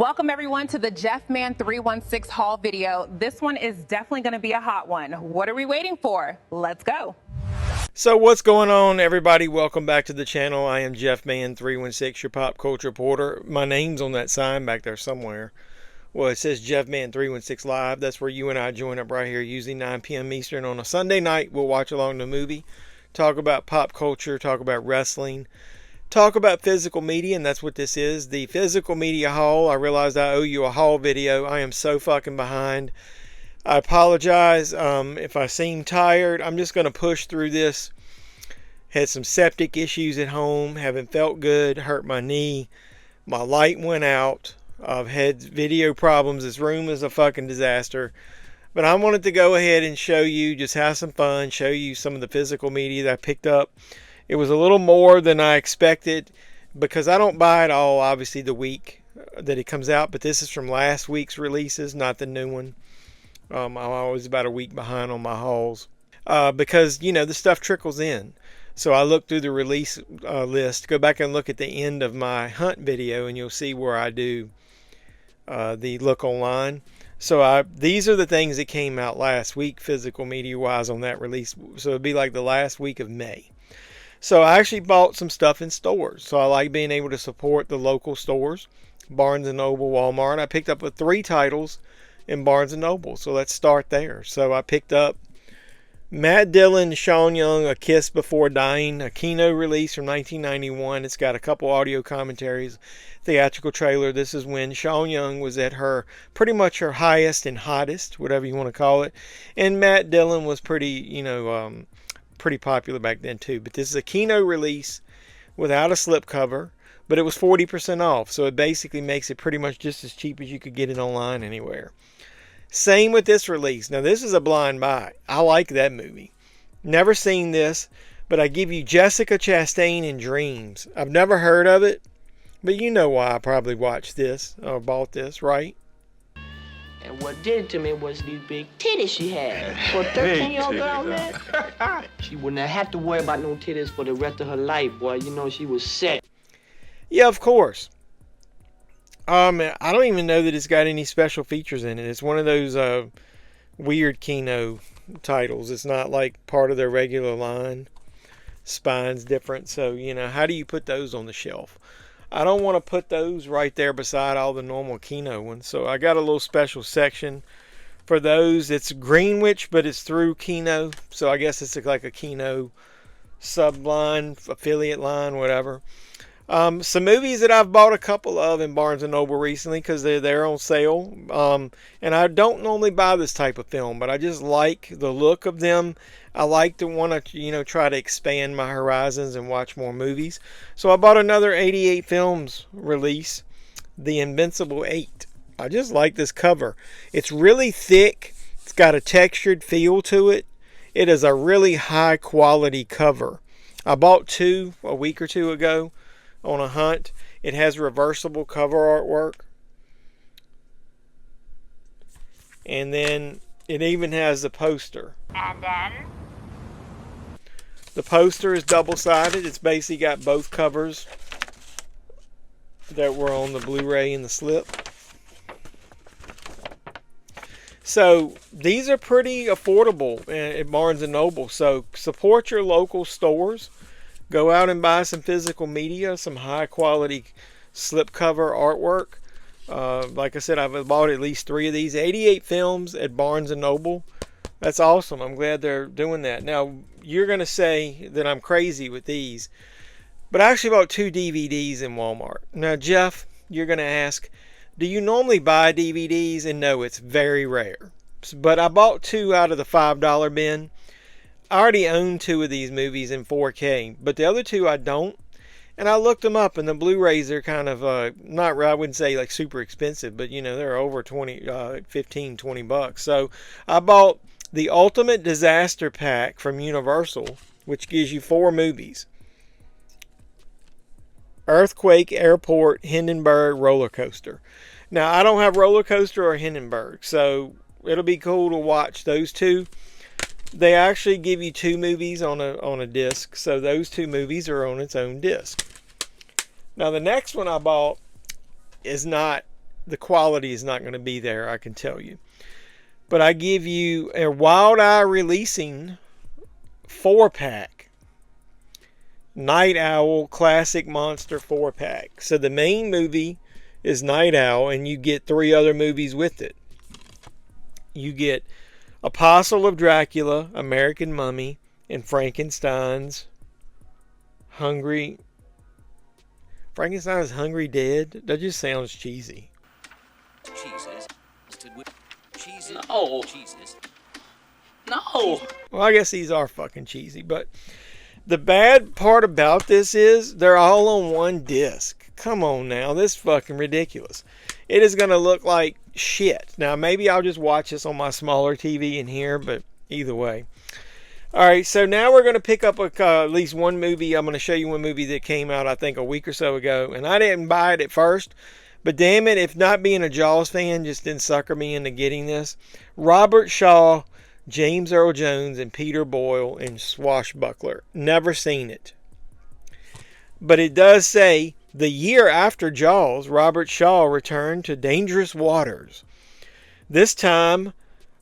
Welcome everyone to the Jeff Man 316 haul video. This one is definitely going to be a hot one. What are we waiting for? Let's go. So what's going on, everybody? Welcome back to the channel. I am Jeff Man 316, your pop culture reporter. My name's on that sign back there somewhere. Well, it says Jeff Man 316 Live. That's where you and I join up right here, usually 9 p.m. Eastern on a Sunday night. We'll watch along the movie, talk about pop culture, talk about wrestling, talk about physical media, and that's what this is, the physical media haul. I realized I owe you a haul video. I am so fucking behind. I apologize if I seem tired. I'm just going to push through this. Had some septic issues at home, haven't felt good, hurt my knee. My light went out. I've had video problems. This room is a fucking disaster. But I wanted to go ahead and show you, just have some fun, show you some of the physical media that I picked up. It was a little more than I expected because I don't buy it all, obviously, the week that it comes out. But this is from last week's releases, not the new one. I'm always about a week behind on my hauls because, you know, the stuff trickles in. So I look through the release list. Go back and look at the end of my hunt video and you'll see where I do the look online. So these are the things that came out last week, physical media-wise, on that release. So it'd be like the last week of May. So I actually bought some stuff in stores. So I like being able to support the local stores, Barnes & Noble, Walmart. I picked up 3 titles in Barnes & Noble. So let's start there. So I picked up Matt Dillon, Sean Young, A Kiss Before Dying, a Kino release from 1991. It's got a couple audio commentaries, theatrical trailer. This is when Sean Young was at pretty much her highest and hottest, whatever you want to call it. And Matt Dillon was pretty popular back then too. But this is a Kino release without a slipcover, but it was 40% off. So it basically makes it pretty much just as cheap as you could get it online anywhere. Same with this release. Now this is a blind buy. I like that movie. Never seen this, but I give you Jessica Chastain in Dreams. I've never heard of it, but you know why I probably watched this or bought this, right? And what did it to me was these big titties she had. For a 13-year-old girl, man, she wouldn't have had to worry about no titties for the rest of her life, boy. You know, she was set. Yeah, of course. I don't even know that it's got any special features in it. It's one of those weird Kino titles. It's not like part of their regular line. Spine's different, so, you know, how do you put those on the shelf? I don't want to put those right there beside all the normal Kino ones. So I got a little special section for those. It's Greenwich, but it's through Kino. So I guess it's like a Kino sub-line, affiliate line, whatever. Some movies that I've bought a couple of in Barnes & Noble recently because they're on sale. And I don't normally buy this type of film, but I just like the look of them. I like to want to, you know, try to expand my horizons and watch more movies. So I bought another 88 Films release, The Invincible 8. I just like this cover. It's really thick. It's got a textured feel to it. It is a really high quality cover. I bought 2 a week or 2 ago on a hunt. It has reversible cover artwork. And then it even has the poster. And then? The poster is double-sided. It's basically got both covers that were on the Blu-ray and the slip. So these are pretty affordable at Barnes & Noble. So support your local stores. Go out and buy some physical media, some high-quality slipcover artwork. Like I said, I've bought at least 3 of these. 88 Films at Barnes & Noble. That's awesome. I'm glad they're doing that. Now, you're going to say that I'm crazy with these, but I actually bought 2 DVDs in Walmart. Now, Jeff, you're going to ask, do you normally buy DVDs? And no, it's very rare. But I bought 2 out of the $5 bin. I already own 2 of these movies in 4K, but the other 2 I don't. And I looked them up, and the Blu-rays are kind of, I wouldn't say like super expensive, but you know, they're over 15, 20 bucks. So I bought the Ultimate Disaster Pack from Universal, which gives you 4 movies. Earthquake, Airport, Hindenburg, Roller Coaster. Now, I don't have Roller Coaster or Hindenburg, so it'll be cool to watch those 2. They actually give you 2 movies on a disc, so those 2 movies are on its own disc. Now the next one I bought is not the quality is not going to be there, I can tell you. But I give you a Wild Eye Releasing 4-pack. Night Owl Classic Monster 4-pack. So the main movie is Night Owl, and you get 3 other movies with it. You get Apostle of Dracula, American Mummy, and Frankenstein's Hungry Dead. That just sounds cheesy. Cheeses. No. Cheeses. No. Well, I guess these are fucking cheesy, but the bad part about this is they're all on one disc. Come on now, this is fucking ridiculous. It is going to look like shit. Now, maybe I'll just watch this on my smaller TV in here, but either way. Alright, so now we're going to pick up at least one movie. I'm going to show you one movie that came out, I think, a week or so ago. And I didn't buy it at first. But damn it, if not being a Jaws fan just didn't sucker me into getting this. Robert Shaw, James Earl Jones, and Peter Boyle in Swashbuckler. Never seen it. But it does say, the year after Jaws, Robert Shaw returned to dangerous waters. This time,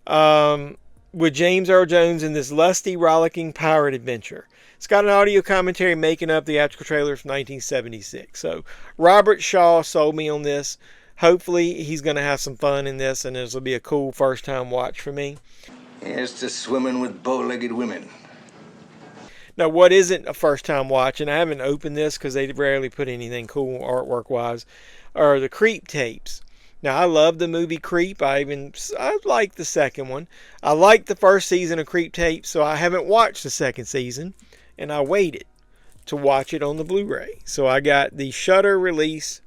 with James Earl Jones in this lusty, rollicking pirate adventure. It's got an audio commentary making up the theatrical trailer from 1976. So, Robert Shaw sold me on this. Hopefully, he's going to have some fun in this, and this will be a cool first-time watch for me. Here's to swimming with bow-legged women. Now, what isn't a first-time watch, and I haven't opened this because they rarely put anything cool artwork-wise, are the Creep tapes. Now, I love the movie Creep. I like the second one. I like the first season of Creep tapes, so I haven't watched the second season, and I waited to watch it on the Blu-ray. So I got the Shudder release,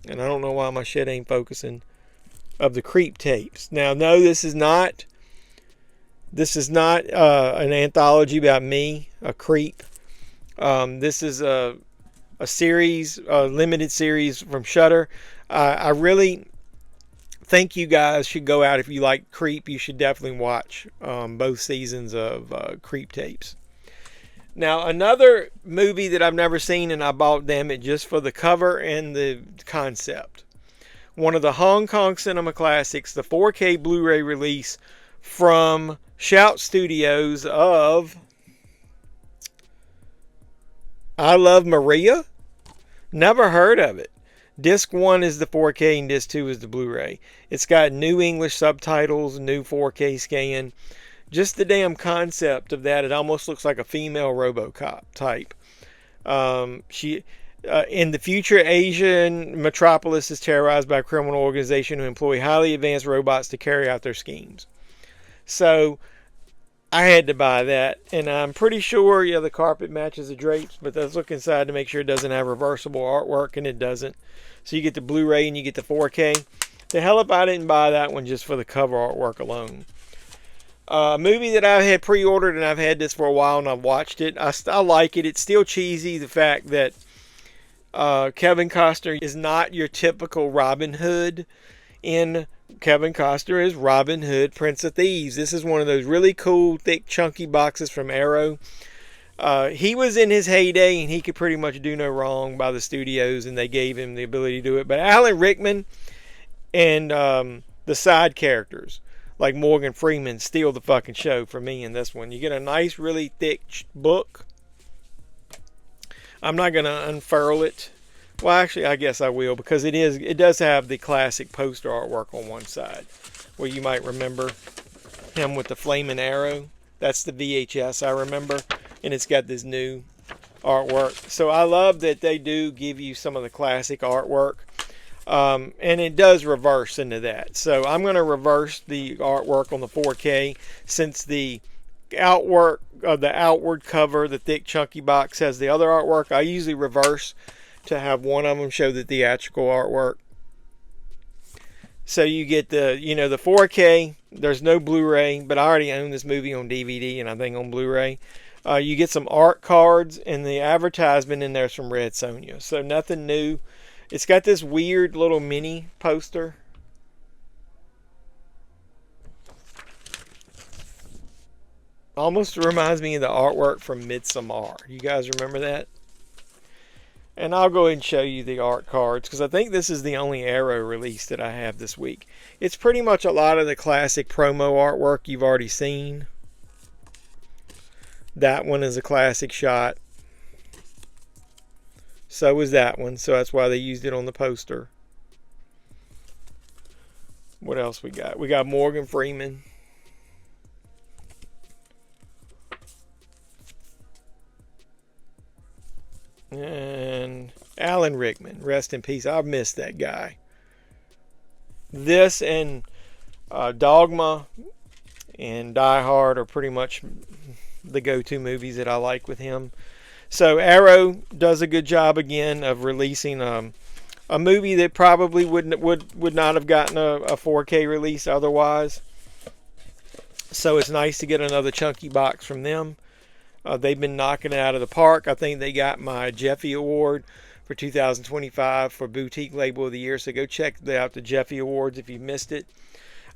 and I don't know why my shit ain't focusing, of the Creep tapes. Now, no, this is not an anthology about me, a creep. This is a series, a limited series from Shudder. I really think you guys should go out. If you like Creep, you should definitely watch both seasons of Creep tapes. Now, another movie that I've never seen, and I bought, damn it, just for the cover and the concept. One of the Hong Kong cinema classics, the 4K Blu-ray release from Shout Studios of I Love Maria. Never heard of it. Disc 1 is the 4K and Disc 2 is the Blu-ray. It's got new English subtitles, new 4K scan. Just the damn concept of that, it almost looks like a female RoboCop type. In the future, Asian metropolis is terrorized by a criminal organization who employ highly advanced robots to carry out their schemes. So, I had to buy that, and I'm pretty sure, yeah, the carpet matches the drapes, but let's look inside to make sure it doesn't have reversible artwork, and it doesn't. So you get the Blu-ray and you get the 4K. The hell if I didn't buy that one just for the cover artwork alone. A movie that I had pre-ordered, and I've had this for a while, and I've watched it. I like it. It's still cheesy, the fact that Kevin Costner is not your typical Robin Hood. Kevin Costner is Robin Hood, Prince of Thieves. This is one of those really cool, thick, chunky boxes from Arrow. He was in his heyday, and he could pretty much do no wrong by the studios, and they gave him the ability to do it. But Alan Rickman and the side characters, like Morgan Freeman, steal the fucking show for me in this one. You get a nice, really thick book. I'm not going to unfurl it. Well, actually, I guess I will, because it does have the classic poster artwork on one side, where you might remember him with the flaming arrow. That's the VHS I remember, and it's got this new artwork. So I love that they do give you some of the classic artwork, and it does reverse into that. So I'm going to reverse the artwork on the 4K, since the outward cover, the thick chunky box, has the other artwork. I usually reverse to have one of them show the theatrical artwork. So you get the 4K. There's no Blu-ray, but I already own this movie on DVD and I think on Blu-ray. You get some art cards, and the advertisement in there's from Red Sonja. So nothing new. It's got this weird little mini poster. Almost reminds me of the artwork from Midsommar. You guys remember that? And I'll go ahead and show you the art cards, because I think this is the only Arrow release that I have this week. It's pretty much a lot of the classic promo artwork you've already seen. That one is a classic shot. So is that one, so that's why they used it on the poster. What else we got? We got Morgan Freeman. And Alan Rickman, rest in peace. I've missed that guy. This and Dogma and Die Hard are pretty much the go-to movies that I like with him. So Arrow does a good job again of releasing a movie that probably would not have gotten a 4K release otherwise. So it's nice to get another chunky box from them. They've been knocking it out of the park. I think they got my Jeffy Award for 2025 for Boutique Label of the Year. So go check out the Jeffy Awards if you missed it.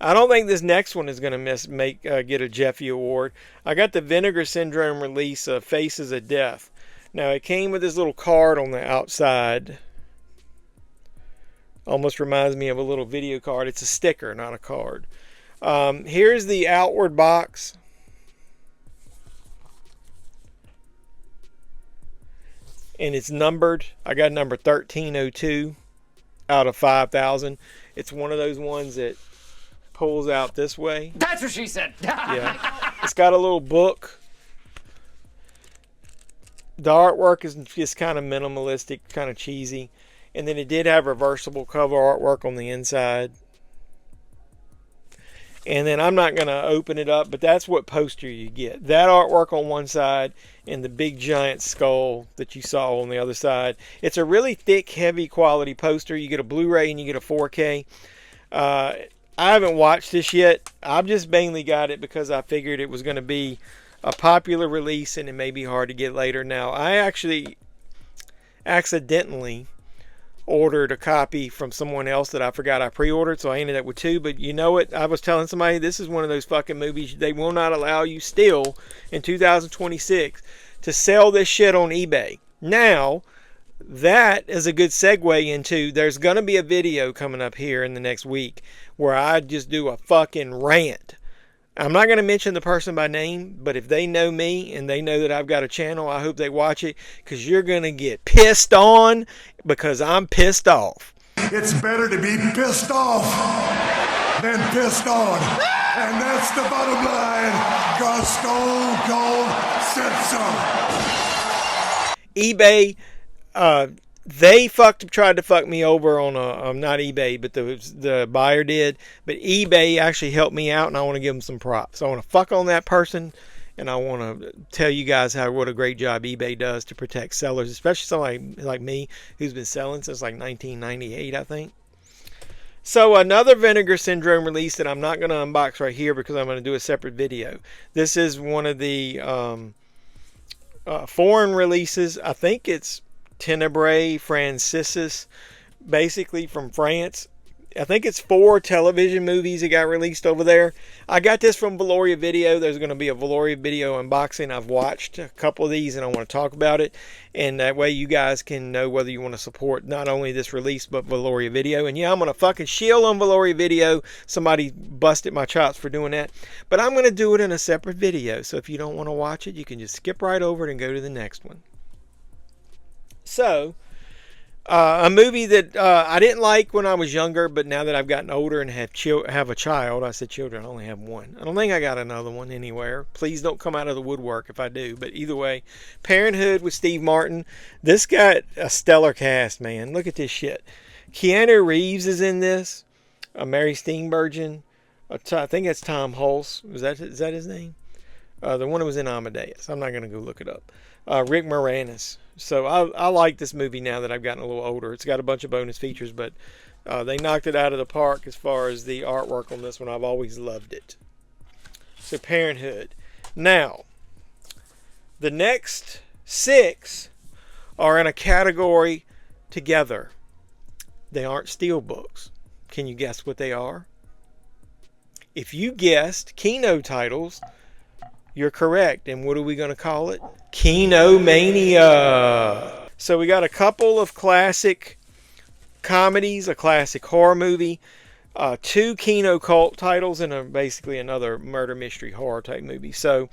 I don't think this next one is going to get a Jeffy Award. I got the Vinegar Syndrome release of Faces of Death. Now it came with this little card on the outside. Almost reminds me of a little video card. It's a sticker, not a card. Here's the outward box. And it's numbered. I got number 1302 out of 5,000. It's one of those ones that pulls out this way. That's what she said. Yeah. It's got a little book. The artwork is just kind of minimalistic, kind of cheesy. And then it did have reversible cover artwork on the inside. And then I'm not going to open it up, but that's what poster you get. That artwork on one side and the big giant skull that you saw on the other side. It's a really thick, heavy quality poster. You get a Blu-ray and you get a 4K. I haven't watched this yet. I've just mainly got it because I figured it was going to be a popular release and it may be hard to get later. Now, I actually accidentally ordered a copy from someone else that I forgot I pre-ordered, so I ended up with two. But you know what? I was telling somebody this is one of those fucking movies they will not allow you still in 2026 to sell this shit on eBay. Now, that is a good segue into there's going to be a video coming up here in the next week where I just do a fucking rant. I'm not going to mention the person by name, but if they know me and they know that I've got a channel, I hope they watch it, because you're going to get pissed on because I'm pissed off. It's better to be pissed off than pissed on. And that's the bottom line, because Stone Cold said so. eBay, they tried to fuck me over on not eBay, but the buyer did. But eBay actually helped me out, and I want to give them some props. I want to fuck on that person, and I want to tell you guys what a great job eBay does to protect sellers, especially somebody like me who's been selling since like 1998, I think. So another Vinegar Syndrome release that I'm not going to unbox right here because I'm going to do a separate video. This is one of the foreign releases. I think it's Tenebrae Franciscis, basically from France. I think it's 4 television movies that got released over there. I got this from Valoria Video. There's going to be a Valoria Video unboxing. I've watched a couple of these and I want to talk about it. And that way you guys can know whether you want to support not only this release but Valoria Video. And yeah, I'm going to fucking shield on Valoria Video. Somebody busted my chops for doing that. But I'm going to do it in a separate video. So if you don't want to watch it, you can just skip right over it and go to the next one. So, a movie that I didn't like when I was younger, but now that I've gotten older and have a child, I said children, I only have one. I don't think I got another one anywhere. Please don't come out of the woodwork if I do. But either way, Parenthood with Steve Martin. This got a stellar cast, man. Look at this shit. Keanu Reeves is in this. Mary Steenburgen. I think that's Tom Hulse. Is that his name? The one who was in Amadeus. I'm not going to go look it up. Rick Moranis. So I like this movie now that I've gotten a little older. It's got a bunch of bonus features, but they knocked it out of the park as far as the artwork on this one. I've always loved it. So Parenthood. Now, the next 6 are in a category together. They aren't Steelbooks. Can you guess what they are? If you guessed Kino titles, you're correct. And what are we going to call it? KINO-MANIA. So we got a couple of classic comedies, a classic horror movie, 2 Kino cult titles, and basically another murder mystery horror type movie. So,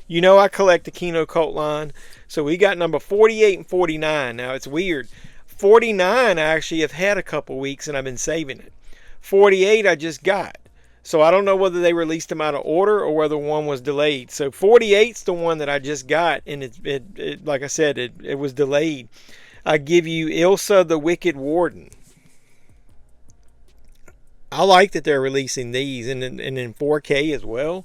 you know, I collect the Kino cult line. So we got number 48 and 49. Now it's weird. 49 I actually have had a couple weeks and I've been saving it. 48 I just got. So I don't know whether they released them out of order or whether one was delayed. So 48's the one that I just got, and it like I said, it was delayed. I give you Ilsa the Wicked Warden. I like that they're releasing these and in 4K as well.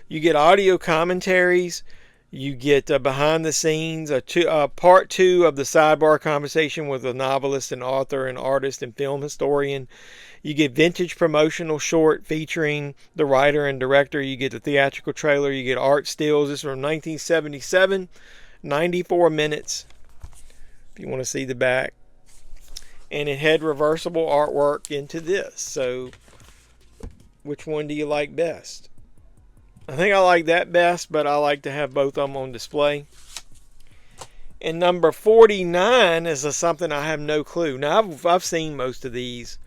You get audio commentaries. You get behind the scenes, part 2 of the sidebar conversation with a novelist and author and artist and film historian. You get vintage promotional short featuring the writer and director. You get the theatrical trailer. You get art stills. This is from 1977, 94 minutes, if you want to see the back. And it had reversible artwork into this. So, which one do you like best? I think I like that best, but I like to have both of them on display. And number 49 is something I have no clue. Now, I've seen most of these,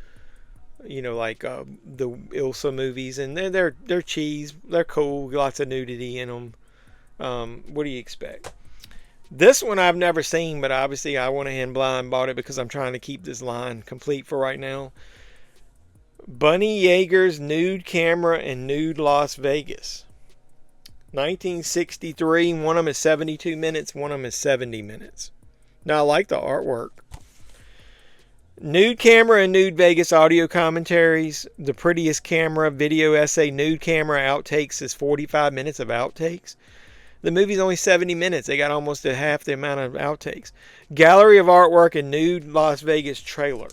you know, like the Ilsa movies, and they're cheese. They're cool. Lots of nudity in them. What do you expect? This one I've never seen, but obviously I went ahead and blind bought it because I'm trying to keep this line complete for right now. Bunny Yeager's Nude Camera in Nude Las Vegas. 1963. One of them is 72 minutes. One of them is 70 minutes. Now, I like the artwork. Nude Camera and Nude Vegas audio commentaries. The Prettiest Camera video essay. Nude Camera outtakes is 45 minutes of outtakes. The movie's only 70 minutes. They got almost half the amount of outtakes. Gallery of Artwork and Nude Las Vegas trailer.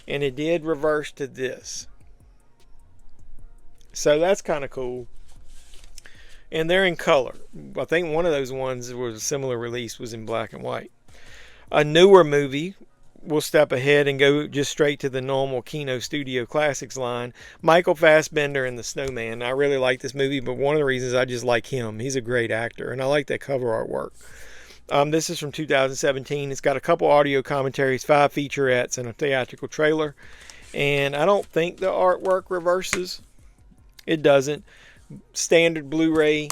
And it did reverse to this. So that's kind of cool. And they're in color. I think one of those ones was a similar release was in black and white. A newer movie, we'll step ahead and go just straight to the normal Kino Studio Classics line. Michael Fassbender and the Snowman. I really like this movie, but one of the reasons I just like him. He's a great actor, and I like that cover artwork. This is from 2017. It's got a couple audio commentaries, 5 featurettes, and a theatrical trailer. And I don't think the artwork reverses. It doesn't. Standard Blu-ray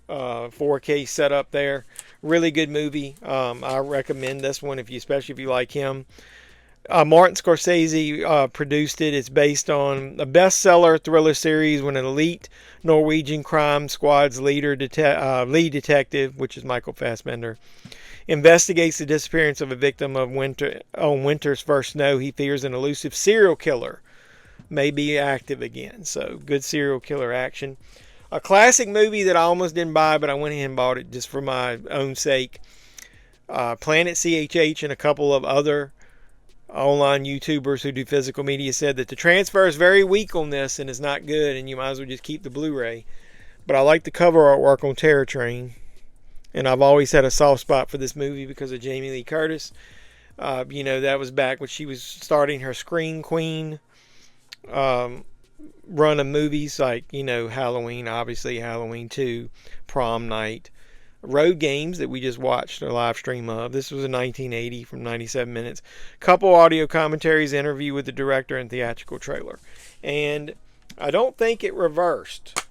4K setup there. Really good movie. I recommend this one, especially if you like him. Martin Scorsese produced it. It's based on a bestseller thriller series when an elite Norwegian crime squad's lead detective, which is Michael Fassbender, investigates the disappearance of a victim on winter's first snow. He fears an elusive serial killer may be active again. So good serial killer action. A classic movie that I almost didn't buy, but I went ahead and bought it just for my own sake. Planet CHH and a couple of other online YouTubers who do physical media said that the transfer is very weak on this and is not good, and you might as well just keep the Blu-ray. But I like the cover artwork on Terror Train, and I've always had a soft spot for this movie because of Jamie Lee Curtis. You know, that was back when she was starting her Scream Queen run of movies, like, you know, Halloween, obviously Halloween 2, Prom Night, Road Games that we just watched a live stream of. This was in 1980 from 97 minutes. Couple audio commentaries, interview with the director, and theatrical trailer. And I don't think it reversed.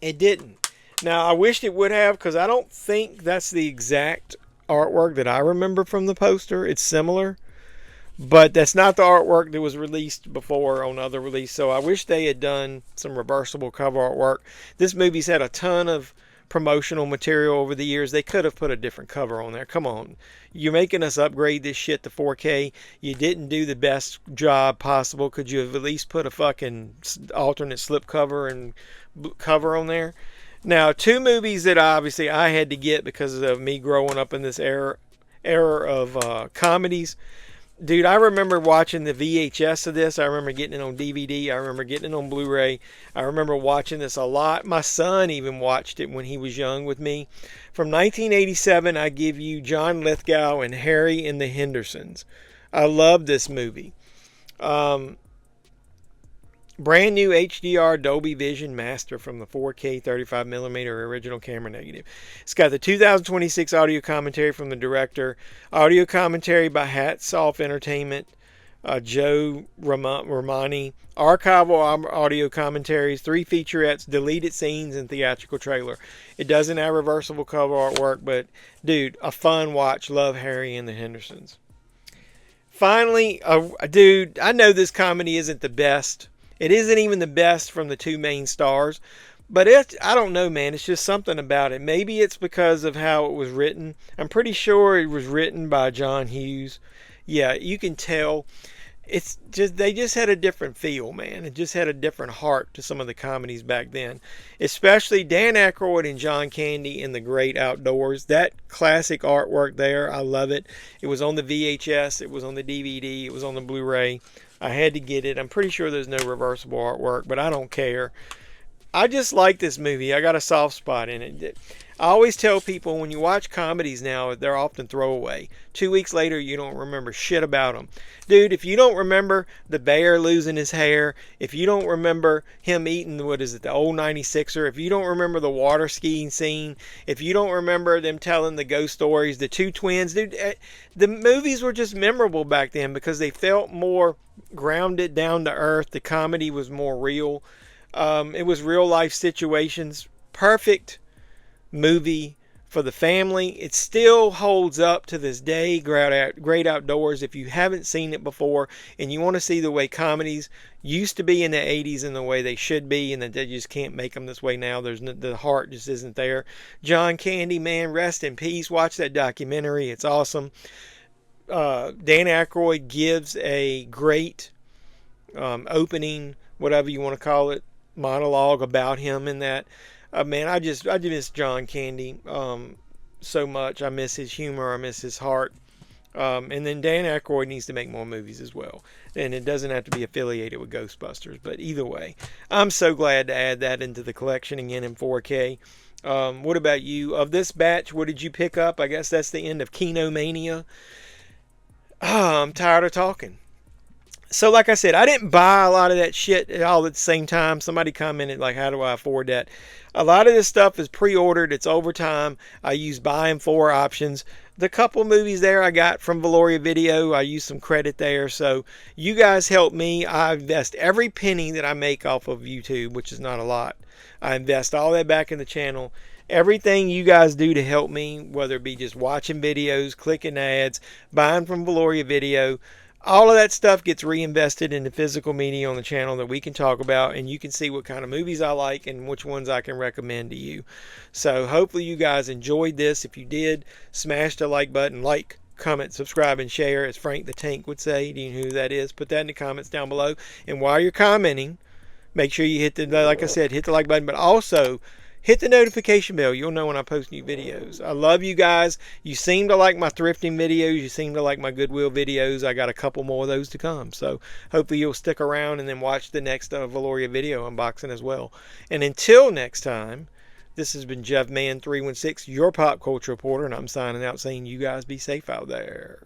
It didn't. Now, I wished it would have, because I don't think that's the exact artwork that I remember from the poster. It's similar, but that's not the artwork that was released before on other release. So I wish they had done some reversible cover artwork. This movie's had a ton of promotional material over the years. They could have put a different cover on there. Come on. You're making us upgrade this shit to 4K. You didn't do the best job possible. Could you have at least put a fucking alternate slip cover and cover on there? Now, 2 movies that obviously I had to get because of me growing up in this era of comedies. Dude, I remember watching the VHS of this. I remember getting it on DVD. I remember getting it on Blu-ray. I remember watching this a lot. My son even watched it when he was young with me. From 1987, I give you John Lithgow and Harry and the Hendersons. I love this movie. Brand new HDR Dolby Vision Master from the 4K 35mm original camera negative. It's got the 2026 audio commentary from the director, audio commentary by Hats Off Entertainment, Joe Romani, archival audio commentaries, 3 featurettes, deleted scenes, and theatrical trailer. It doesn't have reversible cover artwork, but dude, a fun watch. Love Harry and the Hendersons. Finally, dude, I know this comedy isn't the best. It isn't even the best from the 2 main stars, but I don't know, man. It's just something about it. Maybe it's because of how it was written. I'm pretty sure it was written by John Hughes. Yeah, you can tell. It's just, they just had a different feel, man. It just had a different heart to some of the comedies back then. Especially Dan Aykroyd and John Candy in The Great Outdoors. That classic artwork there, I love it. It was on the VHS, it was on the DVD, it was on the Blu-ray. I had to get it. I'm pretty sure there's no reversible artwork, but I don't care. I just like this movie. I got a soft spot in it. I always tell people, when you watch comedies now, they're often throwaway. 2 weeks later, you don't remember shit about them. Dude, if you don't remember the bear losing his hair, if you don't remember him eating, the old 96er, if you don't remember the water skiing scene, if you don't remember them telling the ghost stories, the 2 twins, dude, the movies were just memorable back then because they felt more grounded, down to earth. The comedy was more real. It was real life situations. Perfect movie for the family. It still holds up to this day. Great Outdoors. If you haven't seen it before and you want to see the way comedies used to be in the 80s and the way they should be, and that they just can't make them this way now, the heart just isn't there. John Candy, man, rest in peace. Watch that documentary. It's awesome. Dan Aykroyd gives a great opening, whatever you want to call it, monologue about him in that. Man, I just miss John Candy so much. I miss his humor. I miss his heart. And then Dan Aykroyd needs to make more movies as well. And it doesn't have to be affiliated with Ghostbusters. But either way, I'm so glad to add that into the collection again in 4K. What about you? Of this batch, what did you pick up? I guess that's the end of KINO-MANIA. I'm tired of talking. So like I said, I didn't buy a lot of that shit all at the same time. Somebody commented, like, how do I afford that? A lot of this stuff is pre-ordered. It's overtime. I use buy and for options. The couple movies there I got from Valoria Video, I use some credit there. So you guys help me. I invest every penny that I make off of YouTube, which is not a lot. I invest all that back in the channel. Everything you guys do to help me, whether it be just watching videos, clicking ads, buying from Valoria Video, all of that stuff gets reinvested into physical media on the channel that we can talk about, and you can see what kind of movies I like and which ones I can recommend to you. So hopefully you guys enjoyed this. If you did, smash the like button, comment, subscribe, and share, as Frank the Tank would say. Do you know who that is? Put that in the comments down below. And while you're commenting, make sure you hit like I said, hit the like button, but also hit the notification bell. You'll know when I post new videos. I love you guys. You seem to like my thrifting videos. You seem to like my Goodwill videos. I got a couple more of those to come. So hopefully you'll stick around and then watch the next Valoria video unboxing as well. And until next time, this has been JeffMan316, your pop culture reporter, and I'm signing out saying you guys be safe out there.